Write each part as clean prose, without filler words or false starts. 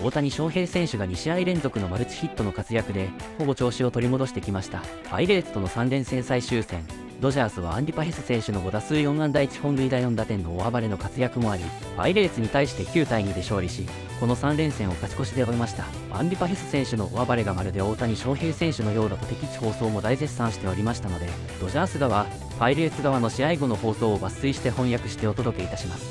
大谷翔平選手が2試合連続のマルチヒットの活躍でほぼ調子を取り戻してきました。パイレーツとの3連戦最終戦、ドジャースはアンディ・パヘス選手の5打数4安打1本塁打4打点の大暴れの活躍もあり、パイレーツに対して9対2で勝利し、この3連戦を勝ち越しで終えました。アンディ・パヘス選手の大暴れがまるで大谷翔平選手のようだと敵地放送も大絶賛しておりましたので、ドジャース側、パイレーツ側の試合後の放送を抜粋して翻訳してお届けいたします。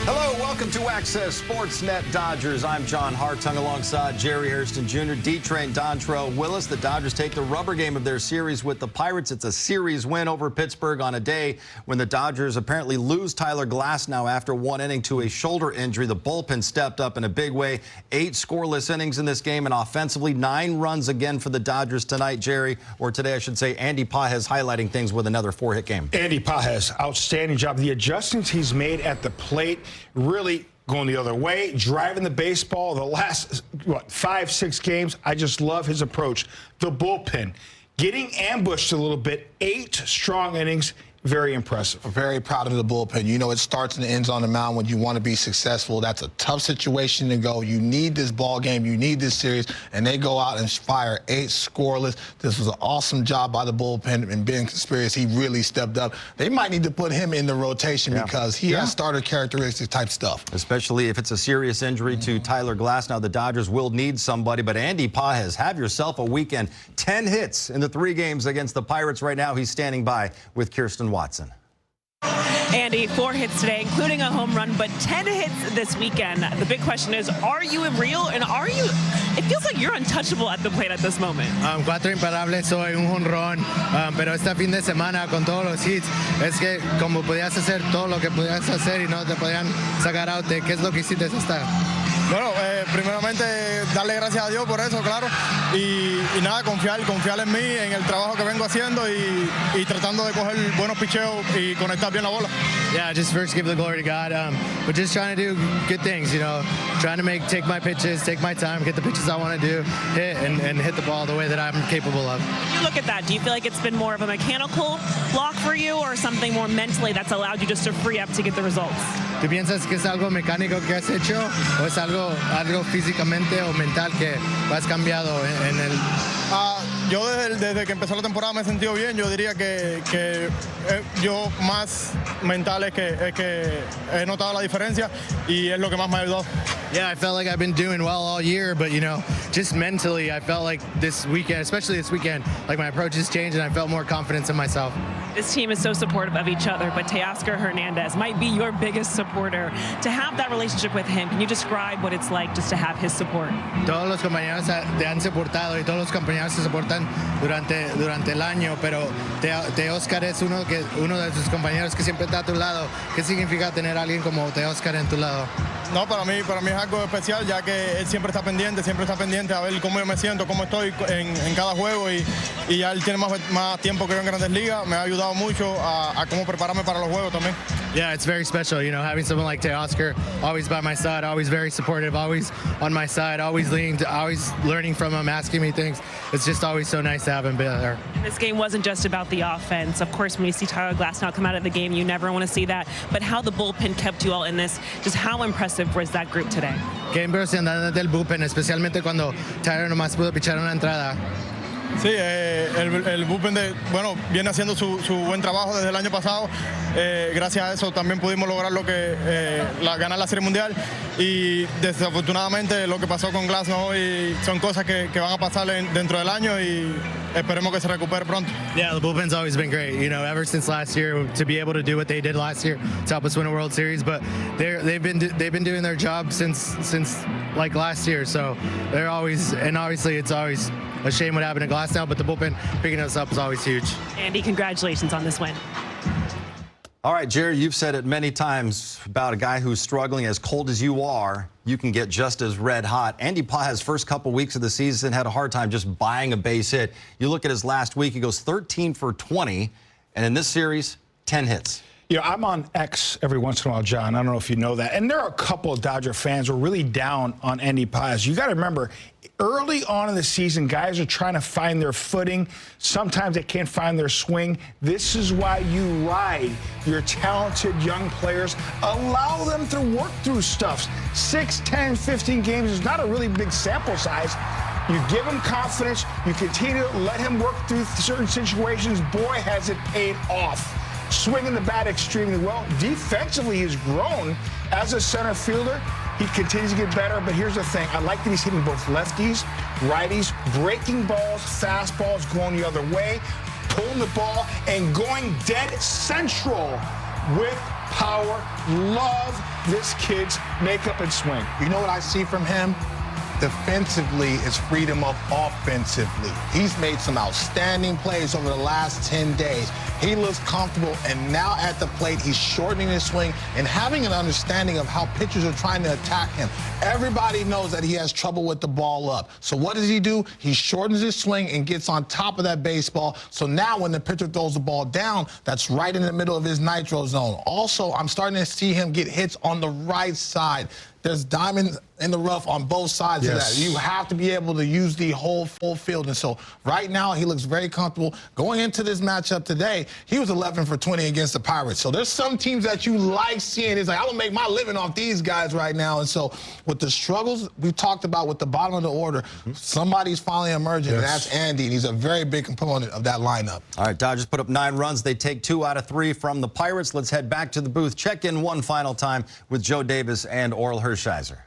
Hello, welcome to Access Sportsnet Dodgers. I'm John Hartung alongside Jerry Hairston Jr., D-Train, Dontrell Willis. The Dodgers take the rubber game of their series with the Pirates. It's a series win over Pittsburgh on a day when the Dodgers apparently lose Tyler Glasnow after one inning to a shoulder injury. The bullpen stepped up in a big way. 8 scoreless innings in this game, and offensively 9 runs again for the Dodgers tonight, Jerry, or today I should say. Andy Pages highlighting things with another 4-hit game. Andy Pages, outstanding job. The adjustments he's made at the plate, really going the other way, driving the baseball. The last, 5-6 games, I just love his approach. The bullpen, getting ambushed a little bit, 8 strong innings. Very impressive. I'm very proud of the bullpen. You know, it starts and ends on the mound when you want to be successful. That's a tough situation to go. You need this ball game. You need this series. And they go out and fire 8 scoreless. This was an awesome job by the bullpen. And Ben Conspiracy, he really stepped up. They might need to put him in the rotation because he has starter characteristic type stuff. Especially if it's a serious injury to Tyler Glasnow, the Dodgers will need somebody. But Andy Pages, have yourself a weekend. 10 hits in the 3 games against the Pirates right now. He's standing by with Kirsten Watson. Andy, 4 hits today, including a home run, but 10 hits this weekend. The big question is, are you real? And are you, it feels like you're untouchable at the plate at this moment. 4 imparables hoy, un jonrón, pero este fin de semana con todos los hits, es que como podías hacer todo lo que podías hacer y no te podían sacar out, ¿qué es lo que hiciste hasta? Bueno, primeramente darle gracias a Dios por eso, claro, y nada, confiar en mí, en el trabajo que vengo haciendo y tratando de coger buenos picheos y conectar bien la bola. Yeah, just first give the glory to God, but just trying to do good things, you know, trying to take my pitches, take my time, get the pitches I want to do, hit and hit the ball the way that I'm capable of. When you look at that, do you feel like it's been more of a mechanical block for you or something more mentally that's allowed you just to free up to get the results? ¿Tú piensas que es algo mecánico que has hecho o es algo físicamente o mental que has cambiado en el...? Yo desde que empezó la temporada me he sentido bien. Yo diría que yo más mental es que he notado la diferencia y es lo que más me ha ayudado. Yeah, I felt like I've been doing well all year, but, you know, just mentally, I felt like this weekend, especially this weekend, like my approach has changed and I felt more confidence in myself. This team is so supportive of each other, but Teoscar Hernandez might be your biggest supporter. To have that relationship with him, can you describe what it's like just to have his support? Todos los compañeros te han soportado y todos los compañeros se soportan durante el año, pero Teoscar es uno de tus compañeros que siempre está a tu lado. ¿Qué significa tener a alguien como Teoscar en tu lado? No, para mí es algo especial, ya que él siempre está pendiente a ver cómo yo me siento, cómo estoy en cada juego y ya él tiene más tiempo que yo en Grandes Ligas. Me ha ayudado mucho a cómo prepararme para los juegos también. Yeah, it's very special, you know, having someone like Teoscar always by my side, always very supportive, always on my side, always learning from him, asking me things. It's just always so nice to have him there. This game wasn't just about the offense. Of course, when you see Tyler Glasnow come out of the game, you never want to see that. But how the bullpen kept you all in this, just how impressive was that group today? Qué impresionante el bullpen, especialmente cuando Tyler nomás pudo pichar una entrada. Sí, el bullpen viene haciendo su buen trabajo desde el año pasado. Gracias a eso también pudimos lograr ganar la Serie Mundial. Y desafortunadamente lo que pasó con Glasnow hoy son cosas que van a pasar dentro del año y esperemos que se recupere pronto. Yeah, the bullpen's always been great. You know, ever since last year, to be able to do what they did last year to help us win a World Series. But they've been doing their job since like last year. So they're always, and obviously it's always a shame what happened to Glasnow, but the bullpen picking us up is always huge. Andy, congratulations on this win. All right, Jerry, you've said it many times about a guy who's struggling. As cold as you are, you can get just as red hot. Andy Pages' first couple weeks of the season had a hard time just buying a base hit. You look at his last week, he goes 13 for 20, and in this series, 10 hits. You know, I'm on X every once in a while, John. I don't know if you know that. And there are a couple of Dodger fans who are really down on Andy Paz. You got to remember, early on in the season, guys are trying to find their footing. Sometimes they can't find their swing. This is why you ride your talented young players. Allow them to work through stuff. 6, 10, 15 games is not a really big sample size. You give him confidence. You continue to let him work through certain situations. Boy, has it paid off. Swinging the bat extremely well. Defensively, he's grown as a center fielder. He continues to get better, but here's the thing. I like that he's hitting both lefties, righties, breaking balls, fastballs, going the other way, pulling the ball, and going dead central with power. Love this kid's makeup and swing. You know what I see from him? Defensively is freedom of offensively. He's made some outstanding plays over the last 10 days. He looks comfortable, and now at the plate, he's shortening his swing and having an understanding of how pitchers are trying to attack him. Everybody knows that he has trouble with the ball up. So what does he do? He shortens his swing and gets on top of that baseball. So now when the pitcher throws the ball down, that's right in the middle of his nitro zone. Also, I'm starting to see him get hits on the right side. There's diamond in the rough on both sides of that. You have to be able to use the whole full field. And so right now he looks very comfortable. Going into this matchup today, he was 11 for 20 against the Pirates. So there's some teams that you like seeing. It's like, I'm going to make my living off these guys right now. And so with the struggles we talked about with the bottom of the order, somebody's finally emerging, and that's Andy. And he's a very big component of that lineup. All right, Dodgers put up 9 runs. They take 2 out of 3 from the Pirates. Let's head back to the booth. Check in one final time with Joe Davis and Oral Hershiser.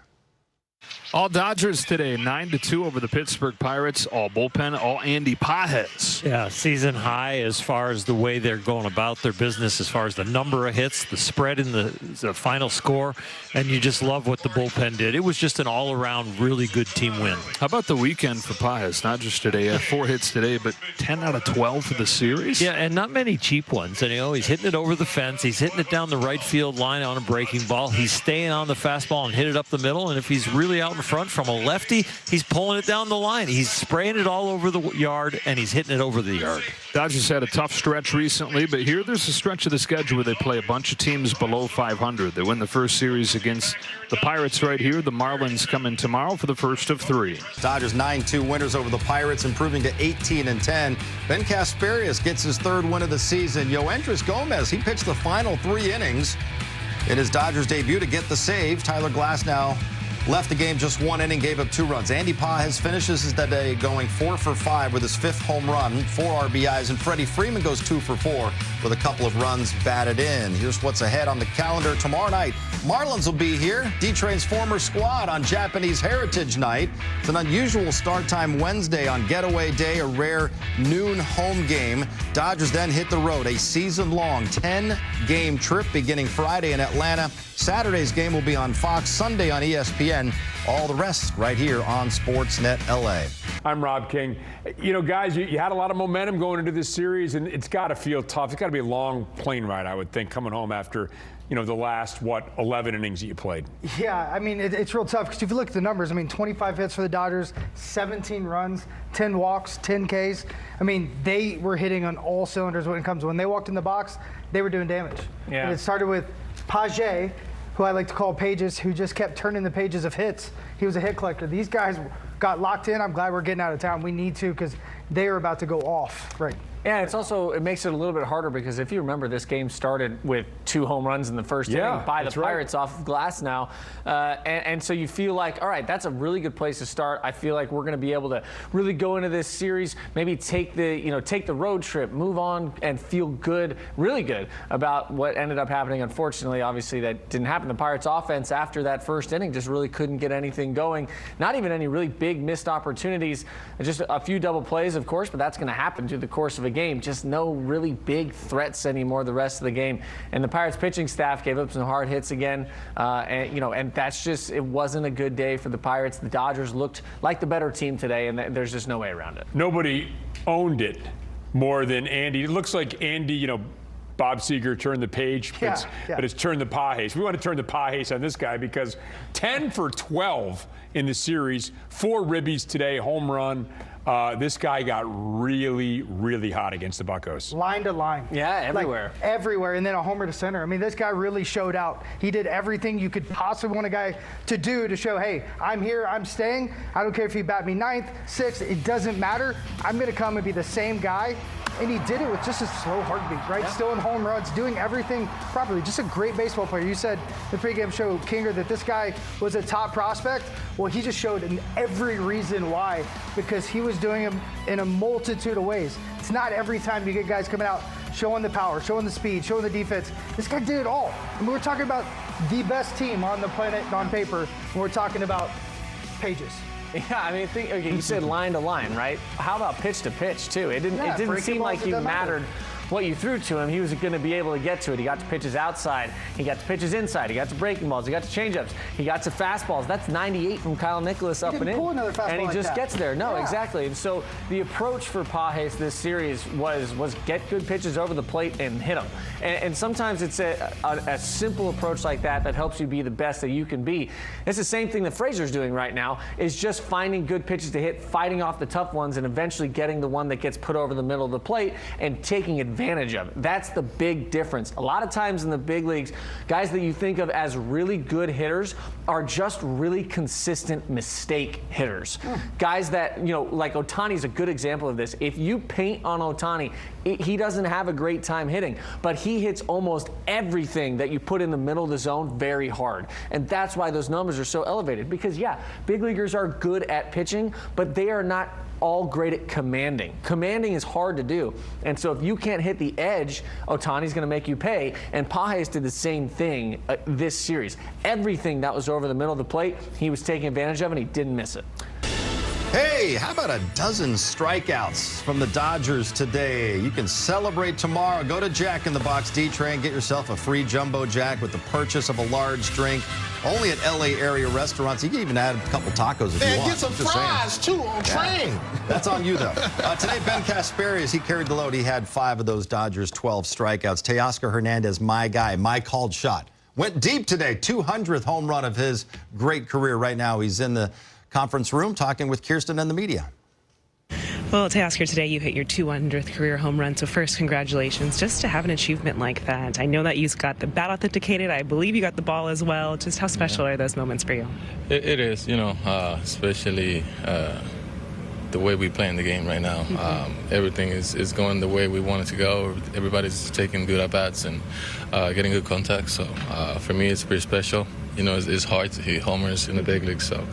All Dodgers today, 9-2 over the Pittsburgh Pirates. All bullpen, all Andy Pages. Yeah, season high as far as the way they're going about their business, as far as the number of hits, the spread in the final score, and you just love what the bullpen did. It was just an all-around really good team win. How about the weekend for Pages? Not just today, 4 hits today, but 10 out of 12 for the series. Yeah, and not many cheap ones. And, you know, he's hitting it over the fence. He's hitting it down the right field line on a breaking ball. He's staying on the fastball and hit it up the middle. And if he's really out in front from a lefty, he's pulling it down the line. He's spraying it all over the yard, and he's hitting it over the yard. Dodgers had a tough stretch recently, but here there's a stretch of the schedule where they play a bunch of teams below 500. They win the first series against the Pirates right here. The Marlins come in tomorrow for the first of 3. Dodgers 9-2 winners over the Pirates, improving to 18-10. Ben Kasparius gets his 3rd win of the season. Yoendris Gomez, he pitched the final 3 innings in his Dodgers debut to get the save. Tyler Glasnow left the game just 1 inning, gave up 2 runs. Andy Pages finishes the day going 4 for 5 with his 5th home run, 4 RBIs, and Freddie Freeman goes 2 for 4 with a couple of runs batted in. Here's what's ahead on the calendar tomorrow night. Marlins will be here. D-Train's former squad on Japanese Heritage Night. It's an unusual start time Wednesday on Getaway Day, a rare noon home game. Dodgers then hit the road, a season-long 10-game trip beginning Friday in Atlanta. Saturday's game will be on Fox, Sunday on ESPN. All the rest right here on Sportsnet LA. I'm Rob King. You know, guys, you had a lot of momentum going into this series, and it's got to feel tough. It's got to be a long plane ride, I would think, coming home after, you know, the last, 11 innings that you played. Yeah, I mean, it's real tough because if you look at the numbers, I mean, 25 hits for the Dodgers, 17 runs, 10 walks, 10 Ks. I mean, they were hitting on all cylinders when they walked in the box, they were doing damage. Yeah. And it started with Pages, who I like to call Pages, who just kept turning the pages of hits. He was a hit collector. These guys got locked in. I'm glad we're getting out of town. We need to because they are about to go off. Right. Yeah, it makes it a little bit harder because if you remember, this game started with 2 home runs in the first inning by the Pirates off of Glasnow. And so you feel like, all right, that's a really good place to start. I feel like we're going to be able to really go into this series, maybe take the road trip, move on, and feel good, really good about what ended up happening. Unfortunately, obviously, that didn't happen. The Pirates offense after that first inning just really couldn't get anything going. Not even any really big missed opportunities. Just a few double plays, of course, but that's going to happen through the course of a game. Just no really big threats anymore the rest of the game. And the Pirates pitching staff gave up some hard hits again. And that's just, it wasn't a good day for the Pirates. The Dodgers looked like the better team today, and there's just no way around it. Nobody owned it more than Andy. It looks like Andy, Bob Seger turned the page, but it's turned the Pahes. We want to turn the Pahes on this guy because 10 for 12 in the series, 4 ribbies today, home run. This guy got really, really hot against the Buccos. Line to line. Yeah, everywhere. Like, everywhere, and then a homer to center. I mean, this guy really showed out. He did everything you could possibly want a guy to do to show, hey, I'm here, I'm staying. I don't care if you bat me 9th, 6th, it doesn't matter. I'm going to come and be the same guy. And he did it with just a slow heartbeat, right? Yeah. Still in home runs, doing everything properly. Just a great baseball player. You said the pregame show, Kinger, that this guy was a top prospect. Well, he just showed in every reason why, because he was doing them in a multitude of ways. It's not every time you get guys coming out showing the power, showing the speed, showing the defense. This guy did it all. I mean, we're talking about the best team on the planet on paper, and we're talking about pages. Yeah, I mean, okay, you said line to line, right? How about pitch to pitch, too? It didn't seem like you mattered what you threw to him. He was going to be able to get to it. He got to pitches outside. He got to pitches inside. He got to breaking balls. He got to changeups. He got to fastballs. That's 98 from Kyle Nicholas up and in. Pull another fastball and he just gets there. No, yeah. Exactly. And so the approach for Pahes this series was get good pitches over the plate and hit them. And sometimes it's a simple approach like that helps you be the best that you can be. It's the same thing that Frazier's doing right now, is just finding good pitches to hit, fighting off the tough ones, and eventually getting the one that gets put over the middle of the plate and taking advantage of it. That's the big difference. A lot of times in the big leagues, guys that you think of as really good hitters are just really consistent mistake hitters. Guys that, like Ohtani's a good example of this. If you paint on Ohtani, he doesn't have a great time hitting, but he hits almost everything that you put in the middle of the zone very hard. And that's why those numbers are so elevated, because big leaguers are good at pitching, but they are not all great at commanding. Commanding is hard to do. And so if you can't hit the edge, Ohtani's going to make you pay. And Pahes did the same thing this series. Everything that was over the middle of the plate, he was taking advantage of, and he didn't miss it. Hey, how about a dozen strikeouts from the Dodgers today? You can celebrate tomorrow. Go to Jack in the Box D-Train. Get yourself a free Jumbo Jack with the purchase of a large drink. Only at LA area restaurants. You can even add a couple tacos if you want. And get some fries, too, on train. That's on you, though. Today, Ben Caspary, as he carried the load, he had 5 of those Dodgers' 12 strikeouts. Teoscar Hernandez, my guy, my called shot. Went deep today. 200th home run of his great career. Right now, he's in the conference room talking with Kirsten and the media. Well, Teoscar, today you hit your 200th career home run, so first, congratulations. Just to have an achievement like that. I know that you got the bat authenticated. I believe you got the ball as well. Just how special are those moments for you? It is, especially the way we play in the game right now. Everything is going the way we want it to go. Everybody's taking good at-bats and getting good contact, so for me it's pretty special. It's hard to hit homers in the big league, so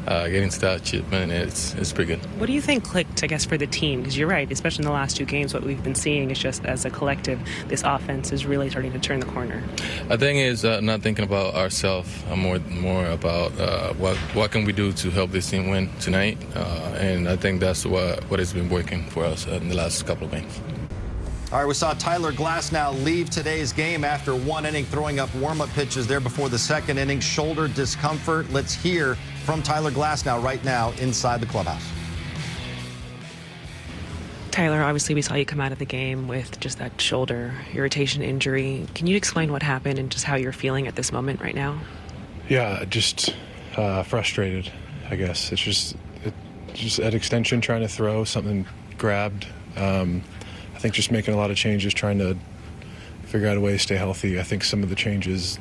getting to that achievement, it's pretty good. What do you think clicked, I guess, for the team? Because you're right, especially in the last 2 games, what we've been seeing is just as a collective, this offense is really starting to turn the corner. I think is not thinking about ourselves, more about what can we do to help this team win tonight, and I think that's what has been working for us in the last couple of games. All right, we saw Tyler Glasnow leave today's game after 1 inning, throwing up warm-up pitches there before the 2nd inning. Shoulder discomfort. Let's hear from Tyler Glasnow right now inside the clubhouse. Tyler, obviously we saw you come out of the game with just that shoulder irritation injury. Can you explain what happened and just how you're feeling at this moment right now? Yeah, just frustrated, I guess. It's just at extension trying to throw, something grabbed. I think just making a lot of changes, trying to figure out a way to stay healthy. I think some of the changes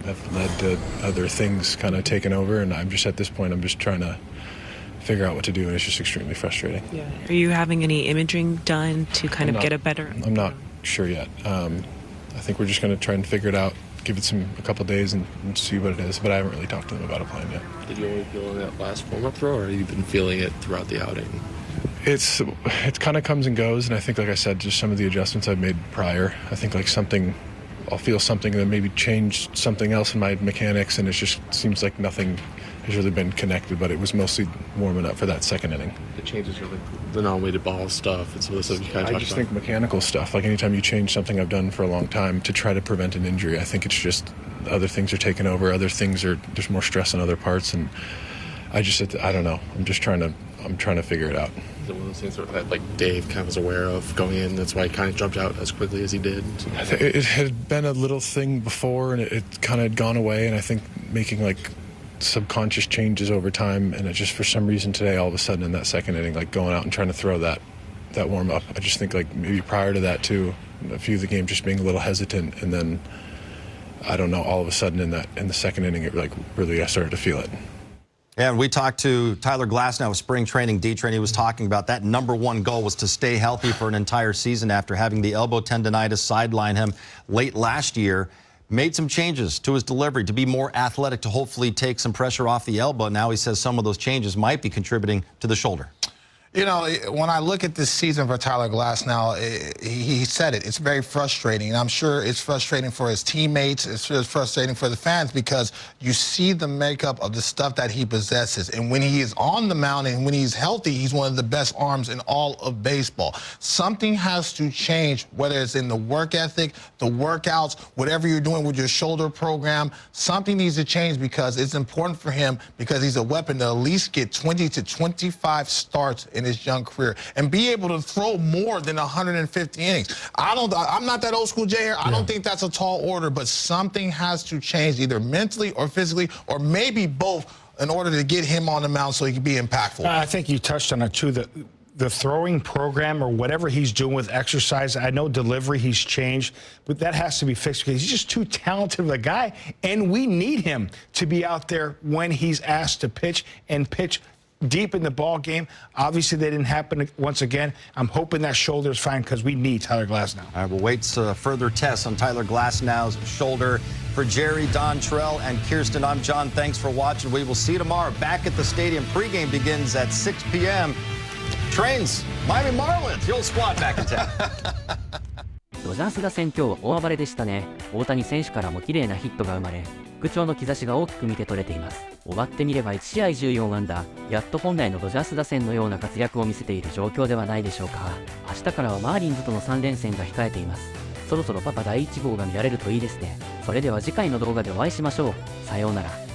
have led to other things kind of taking over, and I'm just at this point, I'm just trying to figure out what to do, and it's just extremely frustrating. Yeah. Are you having any imaging done to kind of get a better? I'm not sure yet. I think we're just going to try and figure it out, give it a couple days and see what it is, but I haven't really talked to them about a plan yet. Did you only feel that last warm-up throw, or have you been feeling it throughout the outing? It kind of comes and goes, and I think, like I said, just some of the adjustments I've made prior. I think I'll feel something that maybe changed something else in my mechanics, and it just seems like nothing has really been connected, but it was mostly warming up for that 2nd inning. The changes are like the non-weighted ball stuff and some of the stuff you kind of I just think mechanical stuff, like anytime you change something I've done for a long time to try to prevent an injury, I think it's just other things are taking over, there's more stress on other parts, and I don't know. I'm just trying to I'm trying to figure it out. Is it one of those things that like Dave kind of was aware of going in? That's why he kind of jumped out as quickly as he did. I think it had been a little thing before, and it kind of had gone away. And I think making like subconscious changes over time, and it just for some reason today, all of a sudden in that second inning, like going out and trying to throw that warm up. I just think like maybe prior to that too, a few of the games just being a little hesitant, and then I don't know, all of a sudden in the second inning, it like really I started to feel it. And we talked to Tyler Glasnow of spring training D-Train. He was talking about that #1 goal was to stay healthy for an entire season after having the elbow tendonitis sideline him late last year. Made some changes to his delivery to be more athletic, to hopefully take some pressure off the elbow. Now he says some of those changes might be contributing to the shoulder. You know, when I look at this season for Tyler Glasnow, he said it. It's very frustrating. And I'm sure it's frustrating for his teammates. It's frustrating for the fans because you see the makeup of the stuff that he possesses. And when he is on the mound and when he's healthy, he's one of the best arms in all of baseball. Something has to change, whether it's in the work ethic, the workouts, whatever you're doing with your shoulder program. Something needs to change because it's important for him because he's a weapon to at least get 20 to 25 starts in his young career and be able to throw more than 150 innings. I'm not that old school Jay here. I don't think that's a tall order, but something has to change either mentally or physically or maybe both in order to get him on the mound so he can be impactful. I think you touched on it too. The throwing program or whatever he's doing with exercise, I know delivery he's changed, but that has to be fixed because he's just too talented of a guy, and we need him to be out there when he's asked to pitch and pitch deep in the ball game. Obviously, they didn't happen once again. I'm hoping that shoulder is fine because we need Tyler Glasnow. All right, we'll wait further tests on Tyler Glasnow's shoulder. For Jerry, Don, Terrell, and Kirsten, I'm John. Thanks for watching. We will see you tomorrow back at the stadium. Pregame begins at 6 p.m. Trains, Miami Marlins, the old squad back in town. ドジャース打線今日大暴れでしたね。大谷選手からも綺麗なヒットが生まれ、復調の兆しが大きく見て取れています。終わってみれば1試合14安打、やっと本来のドジャース打線のような活躍を見せている状況ではないでしょうか。明日からはマーリンズとの3連戦が控えています。そろそろパパ第1号が見られるといいですね。それでは次回の動画でお会いしましょう。さようなら。